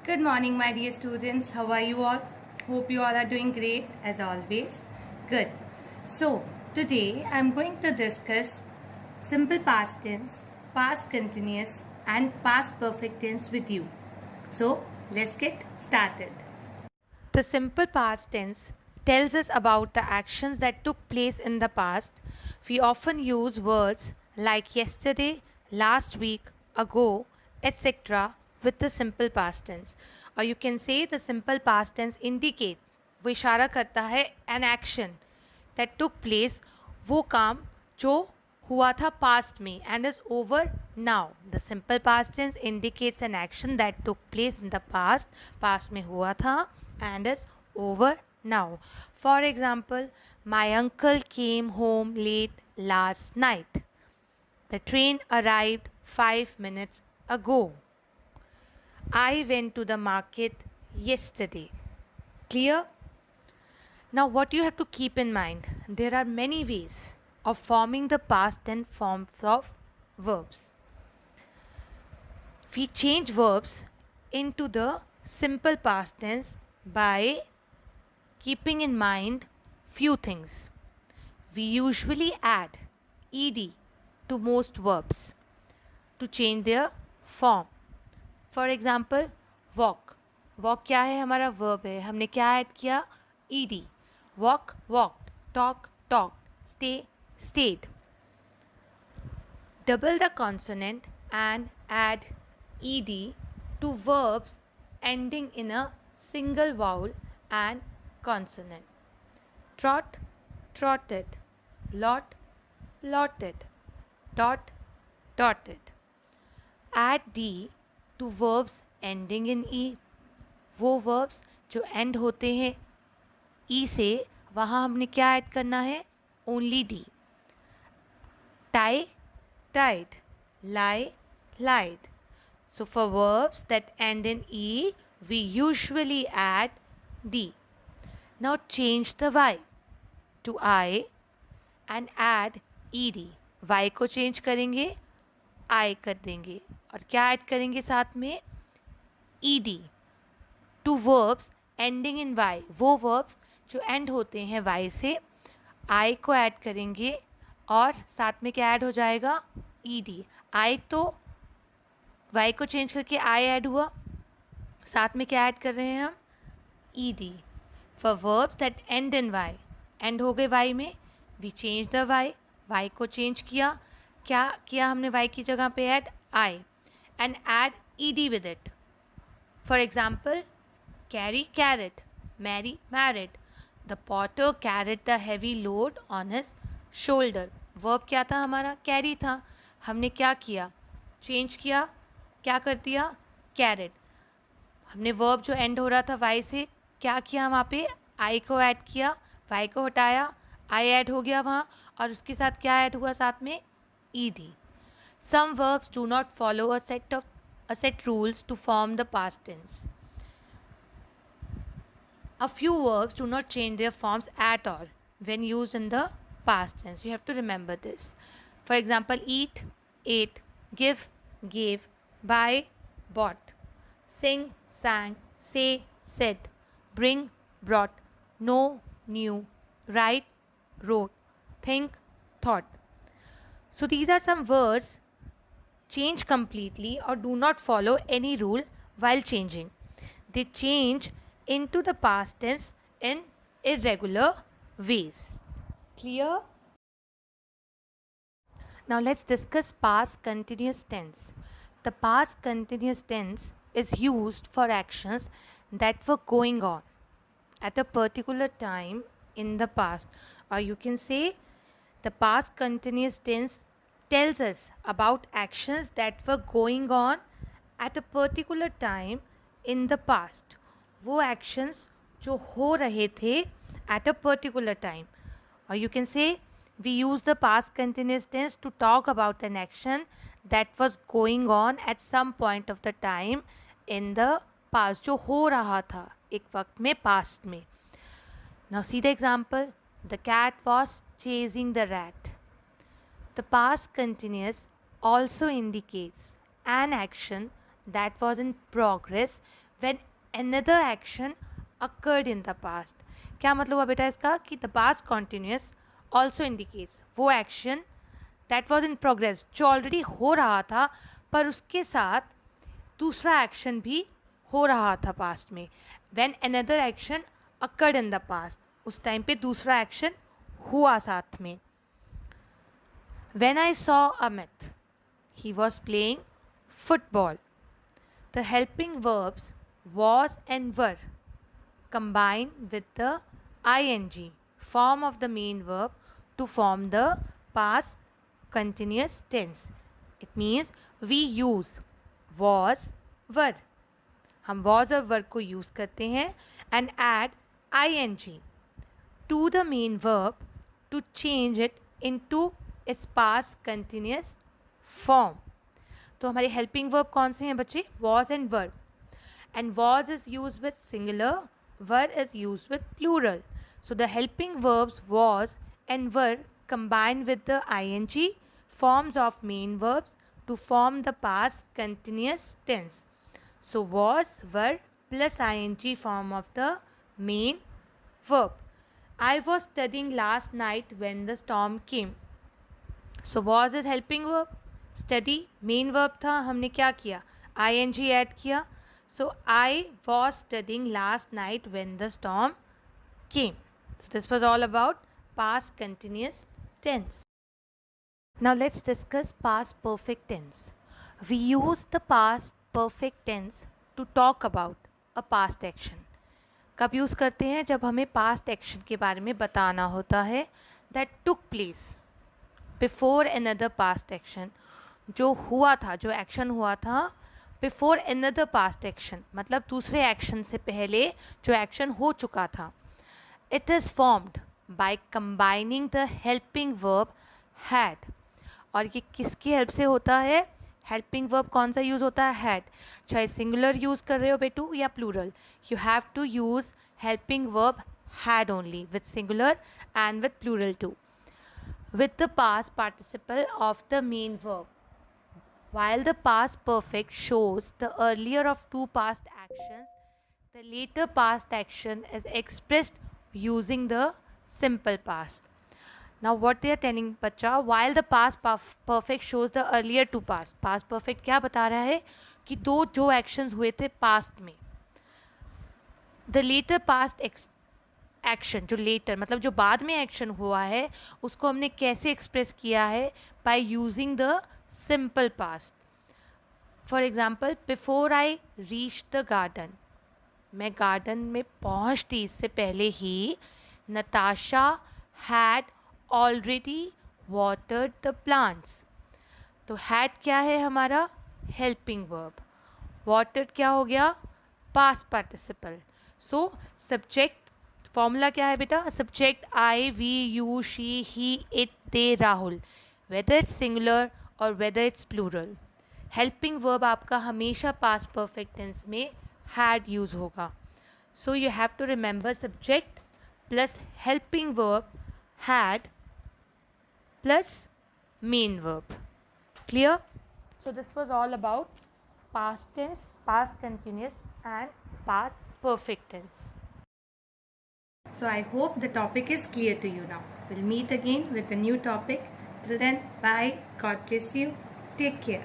Good morning, my dear students. How are you all? Hope you all are doing great as always. Good. So, today I am going to discuss simple past tense, past continuous, and past perfect tense with you. So, let's get started. The simple past tense tells us about the actions that took place in the past. We often use words like yesterday, last week, ago, etc. with the simple past tense. Or you can say the simple past tense indicate, वो इशारा करता है an action that took place, वो काम जो हुआ था past में and is over now. The simple past tense indicates an action that took place in the past में हुआ था and is over now. For example, my uncle came home late last night. The train arrived 5 minutes ago. I went to the market yesterday. Clear? Now what you have to keep in mind, there are many ways of forming the past tense forms of verbs. We change verbs into the simple past tense by keeping in mind few things. We usually add ed to most verbs to change their form. For example, walk. Walk क्या है हमारा verb है, हमने क्या add किया ed. Walk, walked. Talk, talked. Stay, stayed. Double the consonant and add ed to verbs ending in a single vowel and consonant. Trot, trotted. Lot, lotted. Dot, dotted. Add d to verbs ending in e. वो verbs जो end होते हैं ई से, वहाँ हमने क्या add करना है only D. Tie, tied. Lie, lied. So for verbs that end in e, we usually add d. Now change the y to I and add ed. y को change करेंगे I कर देंगे और क्या ऐड करेंगे साथ में ed to verbs ending in y. वो verbs जो end होते हैं y से I को ऐड करेंगे और साथ में क्या ऐड हो जाएगा ed. I तो y को चेंज करके I ऐड हुआ, साथ में क्या ऐड कर रहे हैं हम ed. For verbs that end in y, end हो गए y में, we change the y को चेंज किया, क्या किया हमने y की जगह पे add I and add ed with it. For example, carry, carrot. Marry, married. The potter carried the heavy load on his shoulder. Verb क्या था हमारा carry था, हमने क्या किया चेंज किया, क्या कर दिया carried. हमने verb जो end हो रहा था y से, क्या किया वहाँ पे I को ऐड किया, y को हटाया, I ऐड हो गया वहाँ और उसके साथ क्या ऐड हुआ साथ में ed. Some verbs do not follow a set rules to form the past tense. A few verbs do not change their forms at all when used in the past tense. You have to remember this. For example, eat, ate, give, gave, buy, bought, sing, sang, say, said, bring, brought, know, knew, write, wrote, think, thought. So these are some words change completely or do not follow any rule while changing. They change into the past tense in irregular ways. Clear? Now let's discuss past continuous tense. The past continuous tense is used for actions that were going on at a particular time in the past, or you can say the past continuous tense tells us about actions that were going on at a particular time in the past. वो actions जो हो रहे थे at a particular time, or you can say we use the past continuous tense to talk about an action that was going on at some point of the time in the past, जो हो रहा था एक वक्त में past में. Now see the example. The cat was chasing the rat. The past continuous also indicates an action that was in progress when another action occurred in the past. क्या मतलब हुआ बेटा इसका कि the past continuous also indicates वो action that was in progress जो already हो रहा था पर उसके साथ दूसरा एक्शन भी हो रहा था पास्ट में. when another action occurred in the past, उस टाइम पे दूसरा एक्शन हुआ साथ में. when I saw Amit, he was playing football. The helping verbs was and were combined with the ing form of the main verb to form the past continuous tense. It means we use was, were. हम was और were को use करते हैं and add ing to the main verb to change it into its past continuous form. तो हमारे helping verb कौन से हैं बच्चे? was and were. And was is used with singular, were is used with plural. So the helping verbs was and were combined with the ing forms of main verbs to form the past continuous tense. So was, were plus ing form of the main verb. I was studying last night when the storm came. So was is helping verb, study main verb था, हमने क्या किया? ing add किया. So I was studying last night when the storm came. So this was all about past continuous tense. Now let's discuss past perfect tense. We use the past perfect tense to talk about a past action. कब use करते हैं? जब हमें past action के बारे में बताना होता है that took place before another past action. जो हुआ था, जो action हुआ था before another past action, मतलब दूसरे action से पहले जो action हो चुका था. It is formed by combining the helping verb had. और ये किसकी हेल्प से होता है? हेल्पिंग वर्ब कौन सा यूज़ होता है? हैड. चाहे सिंगुलर यूज़ कर रहे हो बेटू या plural, you have to use helping verb had only with singular and with plural too. With the past participle of the main verb. while the past perfect shows the earlier of two past actions, the later past action is expressed using the simple past. Now what they are telling बच्चा, while the past perfect shows the earlier two past. past perfect क्या बता रहा है कि दो जो actions हुए थे past में, the later past action, जो later मतलब जो बाद में action हुआ है उसको हमने कैसे express किया है? by using the simple past. For example, before I reached the garden, मैं garden में पहुँचती इससे पहले ही Natasha had already watered the plants. तो had क्या है हमारा? helping verb. watered क्या हो गया? past participle. So subject formula क्या है बेटा? subject I, we, you, she, he, it, they, Rahul. whether it's singular or whether it's plural. helping verb आपका हमेशा past perfect tense में had use होगा. So you have to remember subject plus helping verb had plus main verb. Clear? So this was all about past tense, past continuous and past perfect tense. So I hope the topic is clear to you now. We'll meet again with a new topic. Till then, bye. God bless you. Take care.